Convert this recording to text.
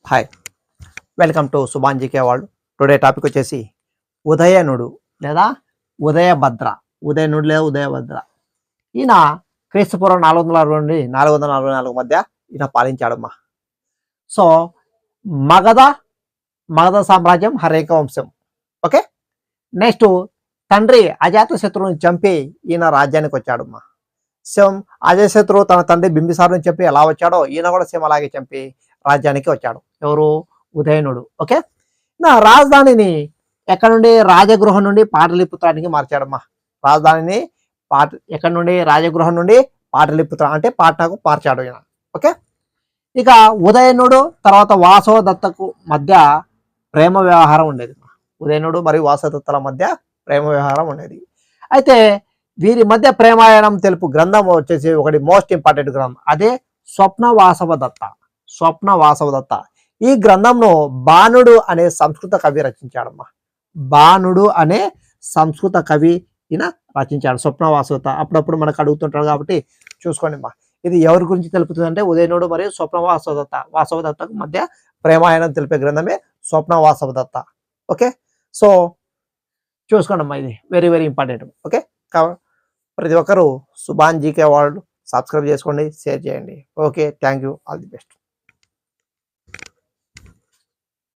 Hi, welcome to Subhan GK world. Today topic వచ్చేసి ఉదయనుడు లేదా ఉదయభద్ర. ఉదయనుడు లేదా ఉదయభద్ర. ఈయన క్రీస్తుపూర్వం 460 నుండి 444 మధ్య ఈయన పాలించాడమ్మా. సో మగధ సామ్రాజ్యం హరేక వంశం. ఓకే, నెక్స్ట్ తండ్రి అజాతశత్రువుని చంపి ఈయన రాజ్యానికి వచ్చాడమ్మా. సేమ్ అజాతశత్రువు తన తండ్రి బింబిసారుని చంపి ఎలా వచ్చాడో ఈయన కూడా సేమ్ అలాగే చంపి రాజ్యానికి వచ్చాడు. ఎవరు? ఉదయనుడు. ఓకే, నా రాజధానిని ఎక్కడ నుండి? రాజగృహం నుండి పాటలీపుత్రానికి మార్చాడమ్మా. రాజధానిని ఎక్కడ నుండి? రాజగృహం నుండి పాటలీపుత్ర అంటే పాట్నాకు మార్చాడు ఈయన. ఓకే, ఇక ఉదయనుడు తర్వాత వాసవదత్తకు మధ్య ప్రేమ వ్యవహారం ఉండేది. ఉదయనుడు మరియు వాసవదత్తల మధ్య ప్రేమ వ్యవహారం ఉండేది. అయితే వీరి మధ్య ప్రేమాయణం తెలుపు గ్రంథం వచ్చేసి ఒకటి మోస్ట్ ఇంపార్టెంట్ గ్రంథం, అదే స్వప్న వాసవదత్త. ఈ గ్రంథంను బాణుడు అనే సంస్కృత కవి రచించాడమ్మా. బాణుడు అనే సంస్కృత కవి ఈయన రచించాడు స్వప్న వాసవదత్త. అప్పుడప్పుడు మనకు అడుగుతుంటాడు కాబట్టి చూసుకోండి అమ్మా. ఇది ఎవరి గురించి తెలుపుతుంది అంటే ఉదయనుడు మరియు స్వప్న వాసవదత్తకు మధ్య ప్రేమాయణం తెలిపే గ్రంథమే స్వప్న వాసవదత్త. ఓకే, సో చూసుకోండి అమ్మా, ఇది వెరీ వెరీ ఇంపార్టెంట్. ఓకే, ప్రతి ఒక్కరూ సుభాన్ జీకే వరల్డ్ సబ్స్క్రైబ్ చేసుకోండి, షేర్ చేయండి. Okay, thank you, all the best.